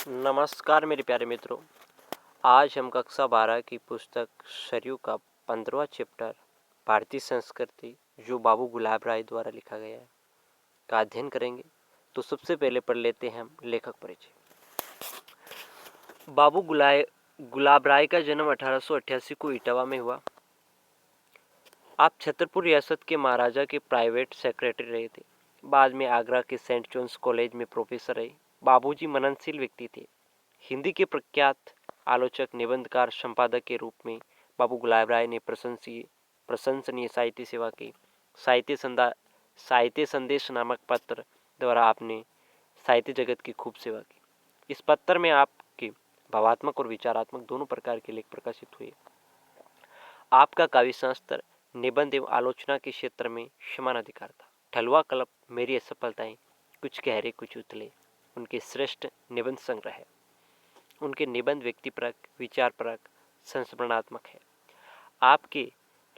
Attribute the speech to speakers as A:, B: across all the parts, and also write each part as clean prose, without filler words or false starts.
A: नमस्कार मेरे प्यारे मित्रों। आज हम कक्षा 12 की पुस्तक सरयू का 15वां चैप्टर भारतीय संस्कृति जो बाबू गुलाब राय द्वारा लिखा गया है का अध्ययन करेंगे। तो सबसे पहले पढ़ लेते हैं हम लेखक परिचय। बाबू गुलाब राय का जन्म 1888 को इटावा में हुआ। आप छतरपुर रियासत के महाराजा के प्राइवेट सेक्रेटरी रहे थे। बाद में आगरा के सेंट जॉन्स कॉलेज में प्रोफेसर रहे। बाबूजी मननशील व्यक्ति थे। हिंदी के प्रख्यात आलोचक, निबंधकार, संपादक के रूप में बाबू गुलाब राय ने प्रशंसनीय साहित्य सेवा की। साहित्य संदेश नामक पत्र द्वारा आपने साहित्य जगत की खूब सेवा की। इस पत्र में आपके भावात्मक और विचारात्मक दोनों प्रकार के लेख प्रकाशित हुए। आपका काव्य शास्त्र, निबंध एवं आलोचना के क्षेत्र में समान अधिकार था। ठलुआ कल्प, मेरी असफलताएं, कुछ गहरे कुछ उतले उनके श्रेष्ठ निबंध संग्रह है। उनके निबंध व्यक्तिपरक, विचारपरक, संस्मरणात्मक है। आपके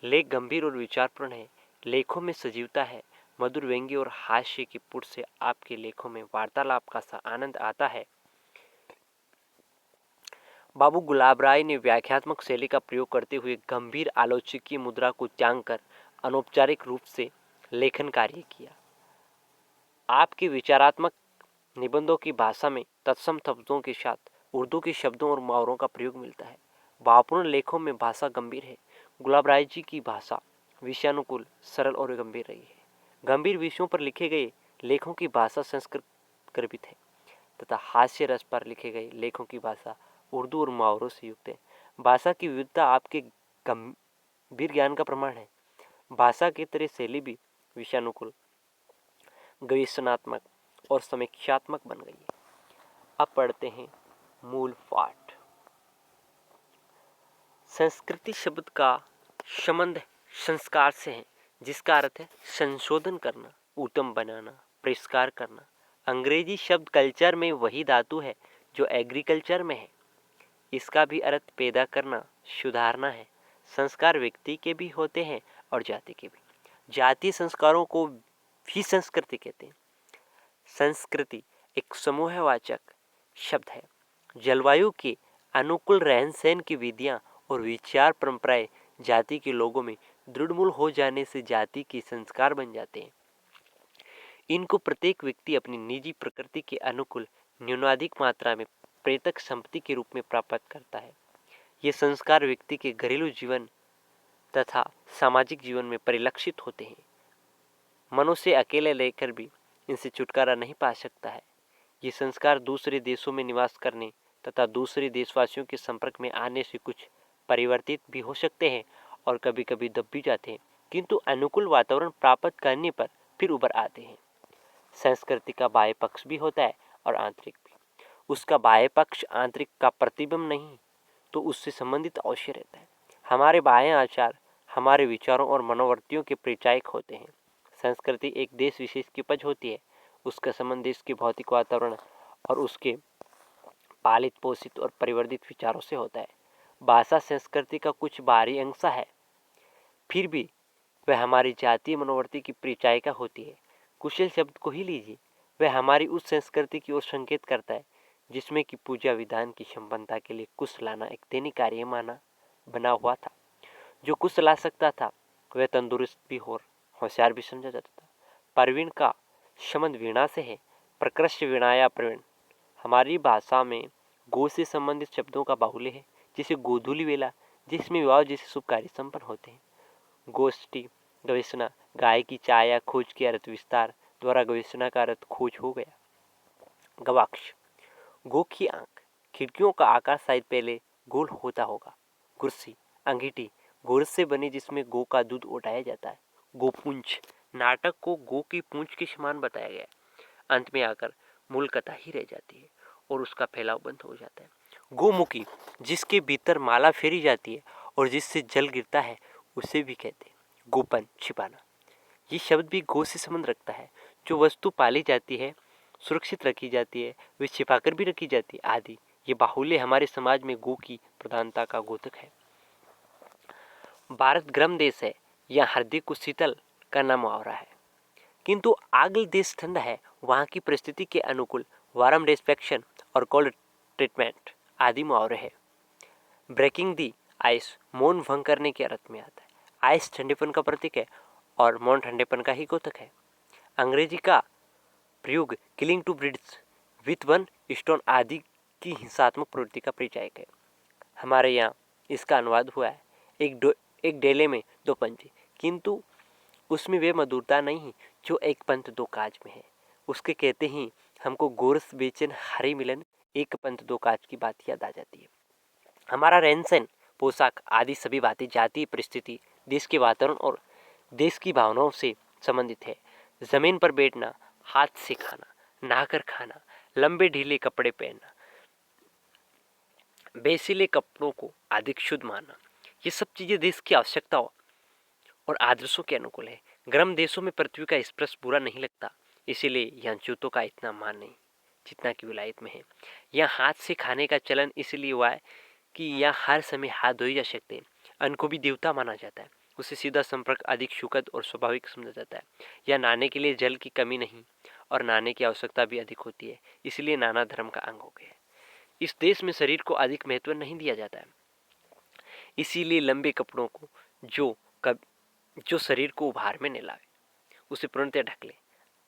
A: लेख गंभीर और विचारपूर्ण है। लेखों में सजीवता है। मधुर व्यंग्य और हास्य की पुट से आपके लेखों में वार्तालाप का सा आनंद आता है। बाबू गुलाब राय ने व्याख्यात्मक शैली का प्रयोग करते हुए गंभीर आलोचकीय मुद्रा को त्याग कर अनौपचारिक रूप से लेखन कार्य किया। आपके विचारात्मक निबंधों की भाषा में तत्सम शब्दों के साथ उर्दू के शब्दों और मुहावरों का प्रयोग मिलता है। भावपूर्ण लेखों में भाषा गंभीर है। गुलाब राय जी की भाषा विषयानुकूल, सरल और गंभीर रही है। गंभीर विषयों पर लिखे गए लेखों की भाषा संस्कृत गर्भित है तथा हास्य रस पर लिखे गए लेखों की भाषा उर्दू और मुहावरों से युक्त है। भाषा की विविधता आपके गंभीर ज्ञान का प्रमाण है। भाषा की तरह शैली भी विषयानुकूल, गवेषणात्मक और समीक्षात्मक बन गई है। अब पढ़ते हैं मूल पाठ। संस्कृति शब्द का संबंध संस्कार से है, जिसका अर्थ है संशोधन करना, उत्तम बनाना, परिष्कार करना। अंग्रेजी शब्द कल्चर में वही धातु है जो एग्रीकल्चर में है। इसका भी अर्थ पैदा करना, सुधारना है। संस्कार व्यक्ति के भी होते हैं और जाति के भी। जातीय संस्कारों को भी संस्कृति कहते हैं। संस्कृति एक समूहवाचक शब्द है। जलवायु के अनुकूल रहन सहन की विधियां और विचार परंपराएं जाति के लोगों में दृढ़मूल हो जाने से जाति के संस्कार बन जाते हैं। इनको प्रत्येक व्यक्ति अपनी निजी प्रकृति के अनुकूल न्यूनाधिक मात्रा में प्रेतक संपत्ति के रूप में प्राप्त करता है। ये संस्कार व्यक्ति के घरेलू जीवन तथा सामाजिक जीवन में परिलक्षित होते हैं। मनुष्य अकेले लेकर भी इनसे छुटकारा नहीं पा सकता है। ये संस्कार दूसरे देशों में निवास करने तथा दूसरे देशवासियों के संपर्क में आने से कुछ परिवर्तित भी हो सकते हैं और कभी कभी दब भी जाते हैं, किंतु अनुकूल वातावरण प्राप्त करने पर फिर उभर आते हैं। संस्कृति का बाह्य पक्ष भी होता है और आंतरिक भी। उसका बाह्य पक्ष आंतरिक का प्रतिबिंब नहीं तो उससे संबंधित अवश्य रहता है। हमारे बाह्य आचार हमारे विचारों और मनोवृत्तियों के परिचायक होते हैं। संस्कृति एक देश विशेष की उपज होती है। उसका संबंध देश के भौतिक वातावरण और उसके पालित पोषित और परिवर्तित विचारों से होता है। भाषा संस्कृति का कुछ बाहरी अंश है, फिर भी वह हमारी जातीय मनोवृत्ति की परिचायिका होती है। कुशल शब्द को ही लीजिए, वह हमारी उस संस्कृति की ओर संकेत करता है जिसमें कि पूजा विधान की संपन्नता के लिए कुश लाना एक दैनिक कार्य माना बना हुआ था। जो कुश ला सकता था वह तंदुरुस्त भी और होशियार भी समझा जाता था। प्रवीण का संबंध वीणा से है। प्रकृष्ट वीणा या प्रवीण हमारी भाषा में गो से संबंधित शब्दों का बाहुल्य है, जिसे गोधूली वेला, जिसमें विवाह जैसे शुभ कार्य संपन्न होते हैं। गोष्ठी गवेषणा, गाय की चाय या खोज के अर्थ विस्तार द्वारा गवेषणा का अर्थ खोज हो गया। गवाक्ष, गो की आंख, खिड़कियों का आकार शायद पहले गोल होता होगा। कुर्सी, अंगीठी गोरस से बनी जिसमें गो का दूध उठाया जाता है। गोपूंछ, नाटक को गो की पूंछ के समान बताया गया। अंत में आकर मूल कथा ही रह जाती है और उसका फैलाव बंद हो जाता है। गोमुखी, जिसके भीतर माला फेरी जाती है और जिससे जल गिरता है, उसे भी कहते हैं। गोपन, छिपाना, ये शब्द भी गो से संबंध रखता है। जो वस्तु पाली जाती है, सुरक्षित रखी जाती है, वे छिपाकर भी रखी जाती है आदि। ये बाहुल्य हमारे समाज में गो की प्रधानता का द्योतक है। भारत गर्म देश है, यहाँ हृदय को शीतल करना मुहावरा है, किंतु आगल देश ठंडा है। वहाँ की परिस्थिति के अनुकूल वार्म रेस्पेक्शन और कोल्ड ट्रीटमेंट आदि मुहावरे हैं। ब्रेकिंग दी आइस मौन भंग करने के अर्थ में आता है। आइस ठंडेपन का प्रतीक है और मौन ठंडेपन का ही द्योतक है। अंग्रेजी का प्रयोग killing two birds with one stone आदि की हिंसात्मक प्रवृत्ति का परिचायक है। हमारे यहाँ इसका अनुवाद हुआ है एक डेले में दो पंजे, किंतु उसमें वे मधुरता नहीं जो एक पंथ दो काज में है। उसके कहते ही हमको गोरस बेचन हरी मिलन एक पंथ दो काज की बात याद आ जाती है। हमारा रहन सहन, पोशाक आदि सभी बातें जातीय परिस्थिति, देश के वातावरण और देश की भावनाओं से संबंधित है। जमीन पर बैठना, हाथ से खाना, नहाकर खाना, लंबे ढीले कपड़े पहनना, बेसिले कपड़ों को अधिक शुद्ध मानना, ये सब चीजें देश की आवश्यकताओं और आदर्शों के अनुकूल है। गर्म देशों में पृथ्वी का स्पर्श बुरा नहीं लगता, इसीलिए यहाँ जूतों का इतना मान नहीं जितना कि विलायत में है। यहाँ हाथ से खाने का चलन इसलिए हुआ है कि यहाँ हर समय हाथ धोए जा सकते हैं। अन्न को भी देवता माना जाता है, उससे सीधा संपर्क अधिक सुखद और स्वाभाविक समझा जाता है। यहाँ नहाने के लिए जल की कमी नहीं और नहाने की आवश्यकता भी अधिक होती है, इसलिए नाना धर्म का अंग हो गया है। इस देश में शरीर को अधिक महत्व नहीं दिया जाता है, इसीलिए लंबे कपड़ों को जो शरीर को उभार में न लावे उसे पूर्णतः ढक ले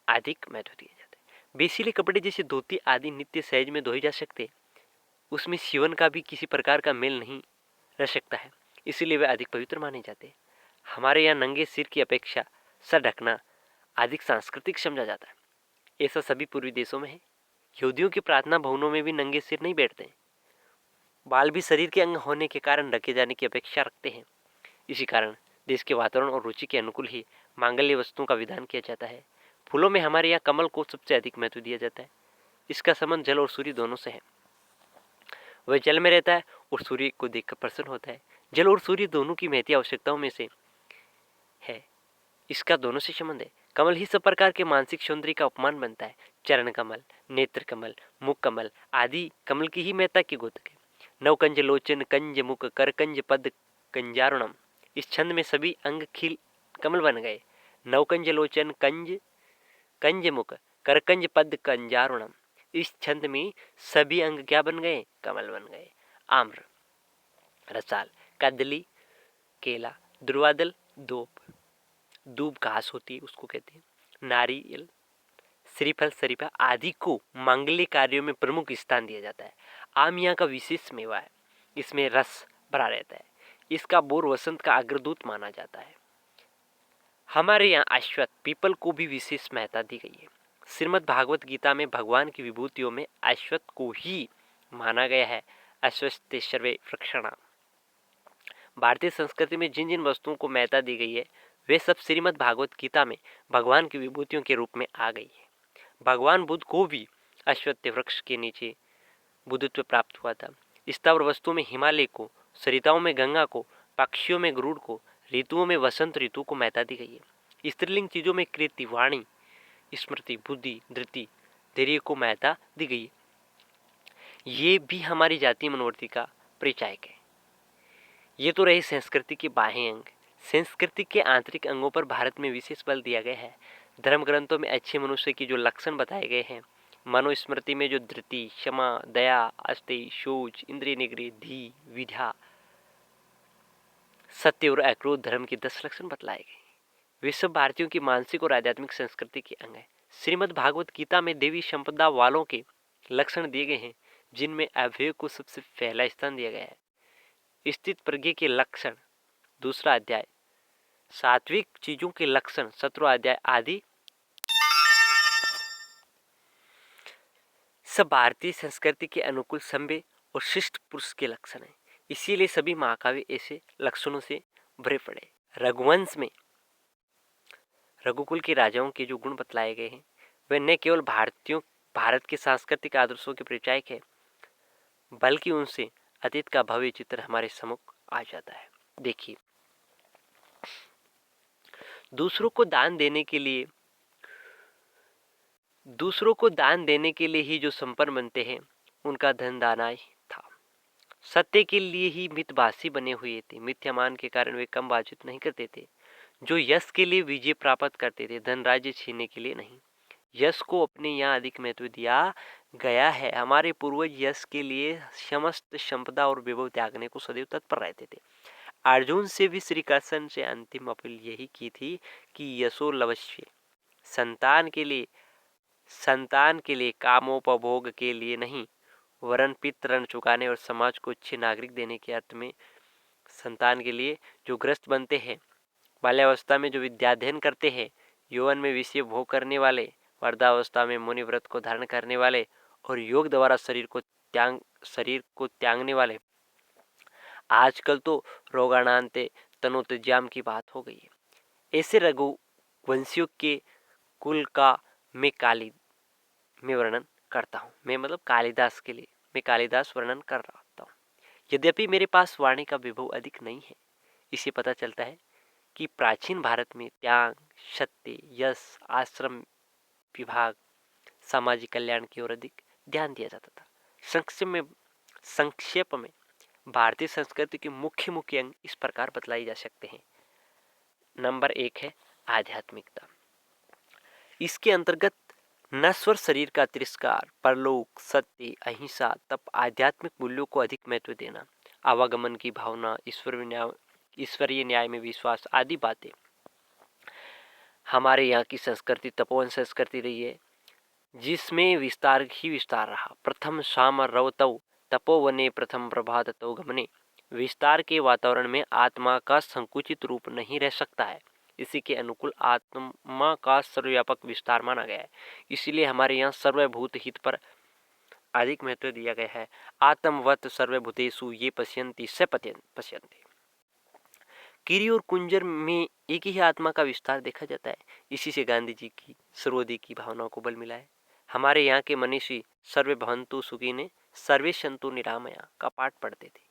A: अधिक महत्व दिया जाता है। बेसिले कपड़े जैसे धोती आदि नित्य सहज में धोए जा सकते, उसमें सीवन का भी किसी प्रकार का मेल नहीं रह सकता है, इसीलिए वे अधिक पवित्र माने जाते हैं। हमारे यहाँ नंगे सिर की अपेक्षा सर ढकना अधिक सांस्कृतिक समझा जाता है। ऐसा सभी पूर्वी देशों में है। यहूदियों के प्रार्थना भवनों में भी नंगे सिर नहीं बैठते हैं। बाल भी शरीर के अंग होने के कारण ढके जाने की अपेक्षा रखते हैं। इसी कारण देश के वातावरण और रुचि के अनुकूल ही मांगल्य वस्तुओं का विधान किया जाता है। फूलों में हमारे यहाँ कमल को सबसे अधिक महत्व दिया जाता है। इसका संबंध जल और सूर्य दोनों से है। वह जल में रहता है और सूर्य को देखकर प्रसन्न होता है। जल और सूर्य दोनों की महती आवश्यकताओं में से है, इसका दोनों से संबंध है। कमल ही सब प्रकार के मानसिक सौंदर्य का उपमान बनता है। चरण कमल, नेत्र कमल, मुख कमल आदि कमल की ही महत्ता की द्योतक है। नवकंज लोचन कंज मुख करकंज पद कंजारुणम, इस छंद में सभी अंग खिल कमल बन गए। नवकंज लोचन कंज कंज मुख करकंज पद कंजारुणम, इस छंद में सभी अंग क्या बन गए? कमल बन गए। आम्र, रसाल, कदली, केला, द्रुवादल, दूब घास होती है उसको कहते हैं। नारियल, श्रीफल, शरीफा आदि को मांगल्य कार्यों में प्रमुख स्थान दिया जाता है। आम यहाँ का विशेष मेवा है, इसमें रस भरा रहता है। इसका बोर वसंत का अग्रदूत माना जाता है। हमारे यहाँ अश्वत्थ पीपल को भी विशेष महत्ता दी गई है। श्रीमद् भागवत गीता में भगवान की विभूतियों में अश्वत्थ को ही माना गया है। अश्वत्थे सर्वे वृक्षणाम। भारतीय संस्कृति में जिन जिन वस्तुओं को महत्ता दी गई है वे सब श्रीमद् भागवत गीता में भगवान की विभूतियों के रूप में आ गई है। भगवान बुद्ध को भी अश्वत्थ वृक्ष के नीचे बुद्धत्व प्राप्त हुआ था। स्थावर वस्तुओं में हिमालय को, सरिताओं में गंगा को, पक्षियों में गरुड़ को, ऋतुओं में वसंत ऋतु को महत्ता दी गई है। स्त्रीलिंग चीजों में कृति, वाणी, स्मृति, बुद्धि, धृति, धैर्य को महत्ता दी गई है। ये भी हमारी जातीय मनोवृत्ति का परिचायक है। ये तो रहे संस्कृति के बाह्य अंग। संस्कृति के आंतरिक अंगों पर भारत में विशेष बल दिया गया है। धर्म ग्रंथों में अच्छे मनुष्य की जो लक्षण बताए गए हैं, मनुस्मृति में जो धृति, क्षमा, दया, अस्तेय, शौच, इंद्रिय निग्रह, धी, विद्या, सत्य और अक्रोध धर्म के 10 लक्षण बतलाए गए। वे सब भारतीयों की मानसिक और आध्यात्मिक संस्कृति के अंग है। श्रीमद् भागवत गीता में देवी संपदा वालों के लक्षण दिए गए हैं, जिनमें अभय को सबसे पहला स्थान दिया गया है। स्थित प्रज्ञ के लक्षण 2 अध्याय, सात्विक चीजों के लक्षण 17 अध्याय आदि सब भारतीय संस्कृति के अनुकूल सभ्य और शिष्ट पुरुष के लक्षण हैं। इसीलिए सभी महाकाव्य ऐसे लक्षणों से भरे पड़े। रघुवंश में रघुकुल के राजाओं के जो गुण बतलाए गए हैं वे न केवल भारत के सांस्कृतिक आदर्शों के परिचायक है, बल्कि उनसे अतीत का भव्य चित्र हमारे सम्मुख आ जाता है। देखिए, दूसरों को दान देने के लिए ही जो संपन्न बनते हैं उनका धन दाना ही था। सत्य के लिए ही मितभाषी बने हुए थे। मिथ्यामान के कारण वे कम बातचीत नहीं करते थे। जो यश के लिए विजय प्राप्त करते थे, धन राज्य छीनने के लिए नहीं। यश को अपने यहाँ अधिक महत्व दिया गया है। हमारे पूर्वज यश के लिए समस्त संपदा और विभव त्यागने को सदैव तत्पर रहते थे। अर्जुन से भी श्री कृष्ण से अंतिम अपील यही की थी कि यशो लवश्य, संतान के लिए कामोपभोग के लिए नहीं, वरन पितृ ऋण चुकाने और समाज को अच्छे नागरिक देने के अर्थ में संतान के लिए जो ग्रस्त बनते हैं, बाल्यावस्था में जो विद्याध्ययन करते हैं, यौवन में विषय भोग करने वाले, वृद्धावस्था में मुनि व्रत को धारण करने वाले और योग द्वारा शरीर को त्यागने वाले। आजकल तो रोगाणांते तनोत्याम की बात हो गई है। ऐसे रघुवंशियों के कुल का मैं वर्णन करता हूँ। मैं मतलब कालिदास के लिए मैं कालिदास वर्णन कर रहा हूँ। यद्यपि मेरे पास वाणी का विभव अधिक नहीं है, इससे पता चलता है कि प्राचीन भारत में त्याग, सत्य, यश, आश्रम विभाग, सामाजिक कल्याण की ओर अधिक ध्यान दिया जाता था। संक्षेप में भारतीय संस्कृति के मुख्य मुख्य अंग इस प्रकार बतलाए जा सकते हैं। नंबर 1 है आध्यात्मिकता। इसके अंतर्गत नश्वर शरीर का तिरस्कार, परलोक, सत्य, अहिंसा, तप, आध्यात्मिक मूल्यों को अधिक महत्व देना, आवागमन की भावना, ईश्वरीय न्याय में विश्वास आदि बातें। हमारे यहाँ की संस्कृति तपोवन संस्कृति रही है, जिसमें विस्तार ही विस्तार रहा। प्रथम शाम रवतौ तपोवने प्रथम प्रभात तो गमने। विस्तार के वातावरण में आत्मा का संकुचित रूप नहीं रह सकता है। इसी के अनुकूल आत्मा का सर्वव्यापक विस्तार माना गया है। इसलिए हमारे यहाँ सर्वभूत हित पर अधिक महत्व दिया गया है। आत्मवत सर्वभूतेषु ये पश्यन्ति स पश्यन्ति। कीरी और कुंजर में एक ही आत्मा का विस्तार देखा जाता है। इसी से गांधी जी की सर्वोदय की भावनाओं को बल मिला है। हमारे यहाँ के मनीषी सर्वे भवन्तु सुखी ने सर्वे सन्तु निरामया का पाठ पढ़ते थे।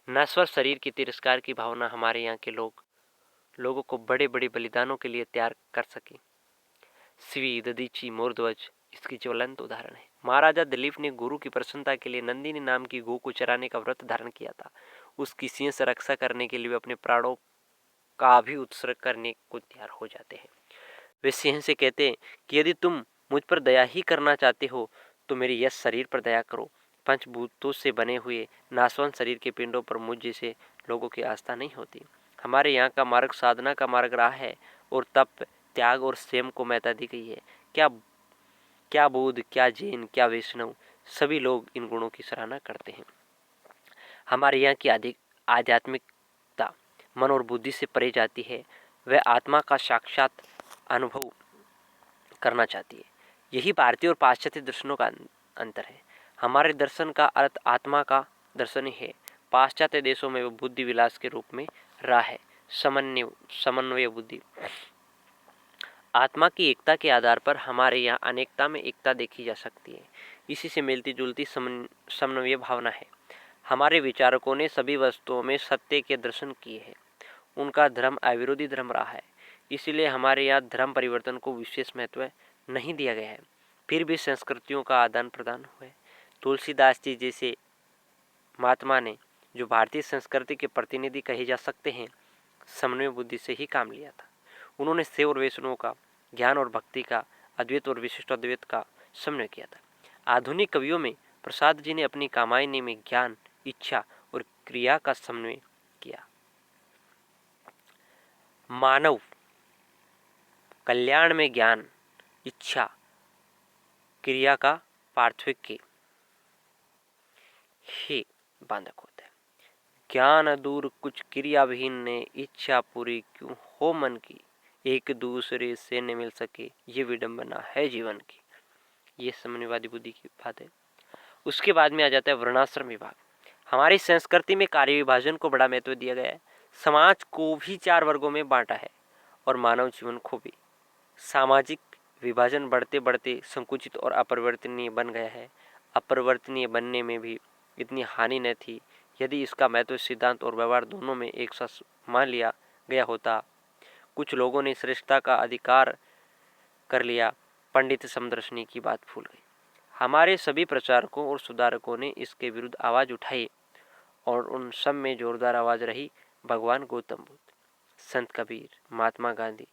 A: नश्वर शरीर के तिरस्कार की भावना हमारे यहाँ के लोगों को बड़े बड़े बलिदानों के लिए तैयार कर सके। शिवी, दधीची, मोरध्वज इसकी ज्वलंत उदाहरण है। महाराजा दिलीप ने गुरु की प्रसन्नता के लिए नंदिनी नाम की गौ को चराने का व्रत धारण किया था। उसकी सिंह से रक्षा करने के लिए वे अपने प्राणों का भी उत्सर्ग करने को तैयार हो जाते हैं। वे सिंह से कहते हैं कि यदि तुम मुझ पर दया ही करना चाहते हो तो मेरे यश शरीर पर दया करो। पंचभूतों से बने हुए नाशवंत शरीर के पिंडों पर मुझ जैसे लोगों की आस्था नहीं होती। हमारे यहाँ का मार्ग साधना का मार्ग रहा है और तप, त्याग और संयम को महत्ता दी गई है। क्या बौद्ध, क्या जैन, क्या वैष्णव, सभी लोग इन गुणों की सराहना करते हैं। हमारे यहाँ की आध्यात्मिकता मन और बुद्धि से परे जाती है। वह आत्मा का साक्षात अनुभव करना चाहती है। यही भारतीय और पाश्चात्य दर्शनों का अंतर है। हमारे दर्शन का अर्थ आत्मा का दर्शन ही है। पाश्चात्य देशों में वह बुद्धि विलास के रूप में रहा है। समन्वय बुद्धि। आत्मा की एकता के आधार पर हमारे यहाँ अनेकता में एकता देखी जा सकती है। इसी से मिलती जुलती समन्वय भावना है। हमारे विचारकों ने सभी वस्तुओं में सत्य के दर्शन किए हैं। उनका धर्म अविरोधी धर्म रहा है। इसीलिए हमारे यहाँ धर्म परिवर्तन को विशेष महत्व नहीं दिया गया है। फिर भी संस्कृतियों का आदान प्रदान हुआ है। तुलसीदास जी जैसे महात्मा ने, जो भारतीय संस्कृति के प्रतिनिधि कहे जा सकते हैं, समन्वय बुद्धि से ही काम लिया था। उन्होंने शैव और वैष्णव का, ज्ञान और भक्ति का, अद्वैत और विशिष्ट अद्वैत का समन्वय किया था। आधुनिक कवियों में प्रसाद जी ने अपनी कामायनी में ज्ञान, इच्छा और क्रिया का समन्वय किया। मानव कल्याण में ज्ञान, इच्छा, क्रिया का पार्थक्य ही बांधक होता है। ज्ञान दूर कुछ क्रिया विहीन ने, इच्छा पूरी क्यों हो मन की, एक दूसरे से न मिल सके ये विडंबना है जीवन की। ये समन्वयवादी बुद्धि की बात है। उसके बाद में आ जाता है वर्णाश्रम विभाग। हमारी संस्कृति में कार्य विभाजन को बड़ा महत्व दिया गया है। समाज को भी 4 वर्गों में बांटा है और मानव जीवन को भी। सामाजिक विभाजन बढ़ते बढ़ते संकुचित और अपरिवर्तनीय बन गया है। अपरिवर्तनीय बनने में भी इतनी हानि न थी यदि इसका महत्व सिद्धांत और व्यवहार दोनों में एक साथ मान लिया गया होता। कुछ लोगों ने श्रेष्ठता का अधिकार कर लिया, पंडित समदर्शनी की बात भूल गई। हमारे सभी प्रचारकों और सुधारकों ने इसके विरुद्ध आवाज उठाई और उन सब में जोरदार आवाज रही भगवान गौतम बुद्ध, संत कबीर, महात्मा गांधी,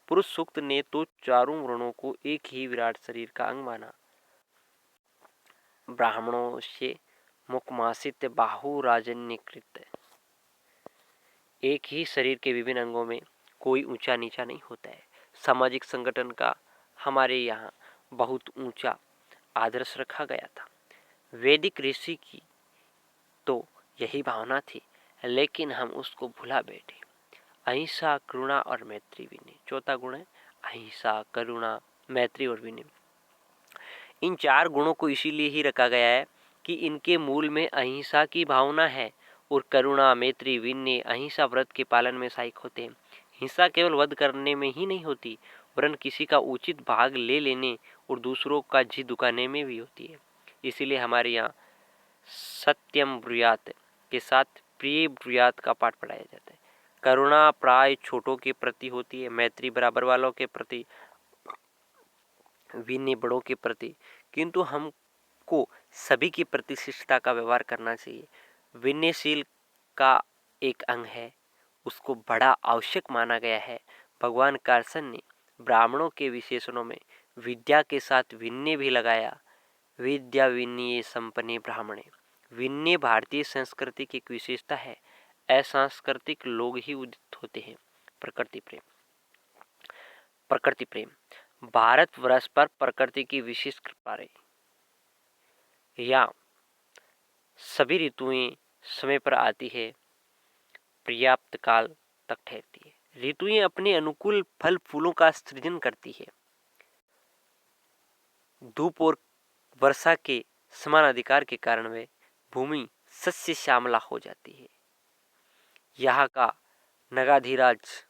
A: पुरुष सूक्त ने तो चारों वर्णों को एक ही विराट शरीर का अंग माना। ब्राह्मणों से मुखमासित बाहु राजन्यकृत। एक ही शरीर के विभिन्न अंगों में कोई ऊंचा नीचा नहीं होता है। सामाजिक संगठन का हमारे यहाँ बहुत ऊंचा आदर्श रखा गया था। वैदिक ऋषि की तो यही भावना थी, लेकिन हम उसको भुला बैठे। अहिंसा, करुणा और मैत्री विनय, चौथा गुण है अहिंसा, करुणा, मैत्री और विनय। इन चार गुणों को इसीलिए ही रखा गया है कि इनके मूल में अहिंसा की भावना है और करुणा, मैत्री, विनय अहिंसा व्रत के पालन में सहायक होते हैं। हिंसा केवल वध करने में ही नहीं होती, वरन किसी का उचित भाग ले लेने और दूसरों का जी दुखाने में भी होती है। इसीलिए हमारे यहाँ सत्यम ब्रूयात के साथ प्रिय ब्रूयात का पाठ पढ़ाया जाता है। करुणा प्राय छोटों के प्रति होती है, मैत्री बराबर वालों के प्रति, विनय बड़ों के प्रति, किंतु हमको सभी के प्रति शिष्टता का व्यवहार करना चाहिए। विनयशील का एक अंग है, उसको बड़ा आवश्यक माना गया है। भगवान कार्सन ने ब्राह्मणों के विशेषणों में विद्या के साथ विनय भी लगाया। विद्या विनय संपन्ने ब्राह्मणे। विनय भारतीय संस्कृति की एक विशेषता है। असांस्कृतिक लोग ही उदित होते हैं। प्रकृति प्रेम। प्रकृति प्रेम भारत वर्ष पर प्रकृति की विशेष कृपा रही। या सभी ऋतुएं समय पर आती है, पर्याप्त काल तक ठहरती है। ऋतुएं अपने अनुकूल फल फूलों का सृजन करती है। धूप और वर्षा के समान अधिकार के कारण वे भूमि सस्य श्यामला हो जाती है। यहाँ का नगाधीराज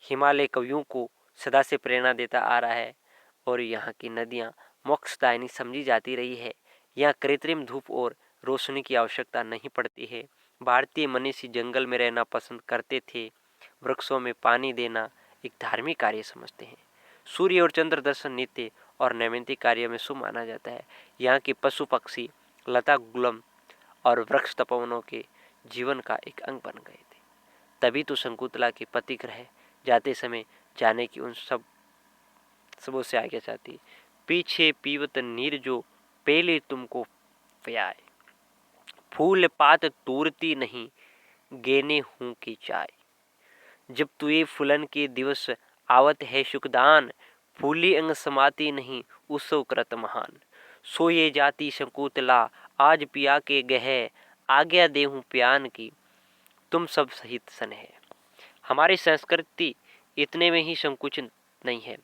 A: हिमालय कवियों को सदा से प्रेरणा देता आ रहा है और यहाँ की नदियाँ मोक्षदायिनी समझी जाती रही है। यहाँ कृत्रिम धूप और रोशनी की आवश्यकता नहीं पड़ती है। भारतीय मनुष्य जंगल में रहना पसंद करते थे। वृक्षों में पानी देना एक धार्मिक कार्य समझते हैं। सूर्य और चंद्र दर्शन नित्य और नैमित्तिक कार्य में शुभ माना जाता है। यहाँ के पशु पक्षी लता गुलम और वृक्ष तपोवनों के जीवन का एक अंग बन गए थे। तभी तो शकुंतला के पति ग्रह जाते समय जाने की उन सबों से आज्ञा चाहती, पीछे पीवत नीर जो पहले तुमको प्याए, फूल पात तूरती नहीं गेने हूँ की चाय। जब तुए फुलन के दिवस आवत है सुखदान, फूली अंग समाती नहीं उसो कृत महान। सोये जाती शकुंतला आज पिया के गह, आज्ञा देहूँ प्यान की तुम सब सहित सन है। हमारी संस्कृति इतने में ही संकुचित नहीं है।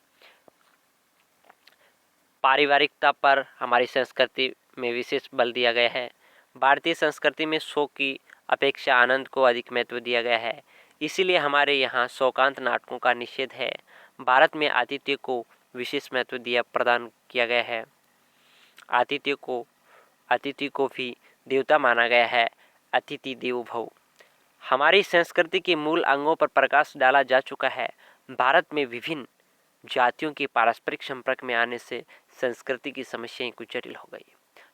A: पारिवारिकता पर हमारी संस्कृति में विशेष बल दिया गया है। भारतीय संस्कृति में शोक की अपेक्षा आनंद को अधिक महत्व दिया गया है। इसीलिए हमारे यहाँ शोकांत नाटकों का निषेध है। भारत में आतिथ्य को विशेष महत्व प्रदान किया गया है। अतिथि को भी देवता माना गया है। अतिथि देवो भव। हमारी संस्कृति के मूल अंगों पर प्रकाश डाला जा चुका है। भारत में विभिन्न जातियों के पारस्परिक संपर्क में आने से संस्कृति की समस्याएं कुछ जटिल हो गई।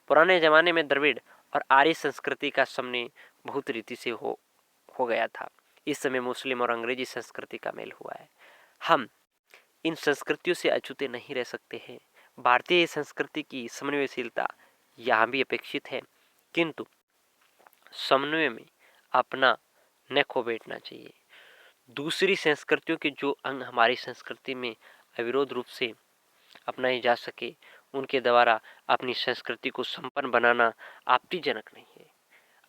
A: पुराने जमाने में द्रविड़ और आर्य संस्कृति का समन्वय बहुत रीति से हो गया था। इस समय मुस्लिम और अंग्रेजी संस्कृति का मेल हुआ है। हम इन संस्कृतियों से अछूते नहीं रह सकते हैं। भारतीय संस्कृति की समन्वयशीलता यहाँ भी अपेक्षित है, किंतु समन्वय में अपना न खो बैठना चाहिए। दूसरी संस्कृतियों के जो अंग हमारी संस्कृति में अविरोध रूप से अपनाए जा सके, उनके द्वारा अपनी संस्कृति को संपन्न बनाना आपत्तिजनक नहीं है।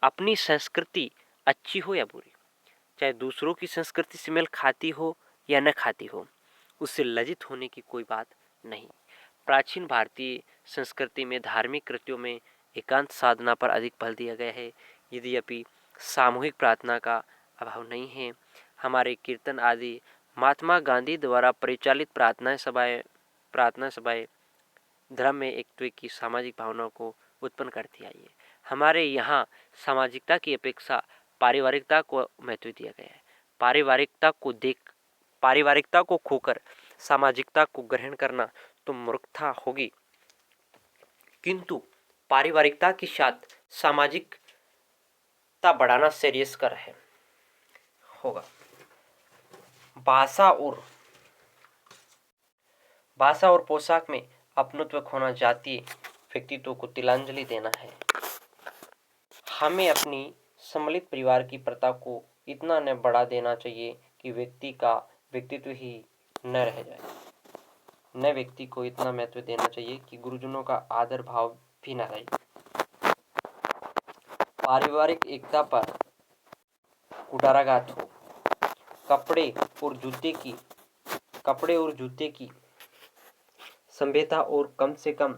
A: अपनी संस्कृति अच्छी हो या बुरी, चाहे दूसरों की संस्कृति से मेल खाती हो या न खाती हो, उससे लज्जित होने की कोई बात नहीं। प्राचीन भारतीय संस्कृति में धार्मिक कृत्यों में एकांत साधना पर अधिक बल दिया गया है। यद्यपि सामूहिक प्रार्थना का अभाव नहीं है। हमारे कीर्तन आदि महात्मा गांधी द्वारा परिचालित प्रार्थना सभाएं धर्म में एकत्व की सामाजिक भावनाओं को उत्पन्न करती आई है। हमारे यहाँ सामाजिकता की अपेक्षा पारिवारिकता को महत्व दिया गया है। पारिवारिकता को खोकर सामाजिकता को ग्रहण करना तो मूर्खता होगी, किंतु पारिवारिकता के साथ सामाजिकता बढ़ाना श्रेयस्कर होगा। भाषा और भाषा और पोशाक में अपनत्व खोना जातीय व्यक्तित्व को तिलांजलि देना है। हमें अपनी सम्मिलित परिवार की प्रथा को इतना न बढ़ा देना चाहिए कि व्यक्ति का व्यक्तित्व ही न रह जाए। न व्यक्ति को इतना महत्व देना चाहिए कि गुरुजनों का आदर भाव भी न रहे। पारिवारिक एकता पर कुठाराघात हो। कपड़े और जूते की सभ्यता और कम से कम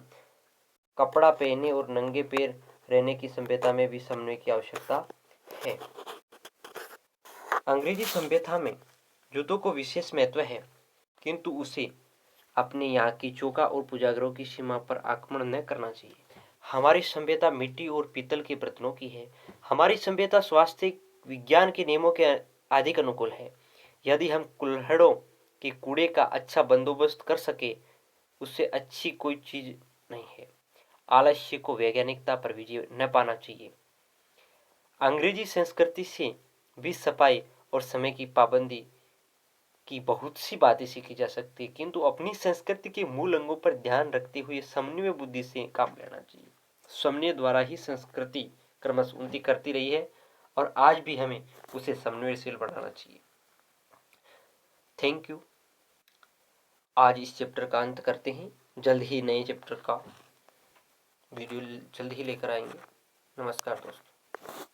A: कपड़ा पहने और नंगे पैर रहने की सभ्यता में भी समन्वय की आवश्यकता है। अंग्रेजी सभ्यता में जूतों को विशेष महत्व है, किंतु उसे अपने यहाँ की चौका और पूजागृहों की सीमा पर आक्रमण न करना चाहिए। हमारी सभ्यता मिट्टी और पीतल के बर्तनों की है। हमारी सभ्यता स्वास्थ्य विज्ञान के नियमों के अधिक अनुकूल है। यदि हम कुल्हड़ों के कूड़े का अच्छा बंदोबस्त कर सके, उससे अच्छी कोई चीज नहीं है। आलस्य को वैज्ञानिकता पर विजय न पाना चाहिए। अंग्रेजी संस्कृति से भी सफाई और समय की पाबंदी की बहुत सी बातें सीखी जा सकती है, किंतु अपनी संस्कृति के मूल अंगों पर ध्यान रखते हुए समन्वय बुद्धि से काम लेना चाहिए। समन्वय द्वारा ही संस्कृति क्रमश उन्नति करती रही है और आज भी हमें उसे समन्वयशील बनाना चाहिए। Thank you. आज इस चैप्टर का अंत करते हैं। जल्द ही नए चैप्टर का वीडियो जल्द ही लेकर आएंगे। नमस्कार दोस्तों।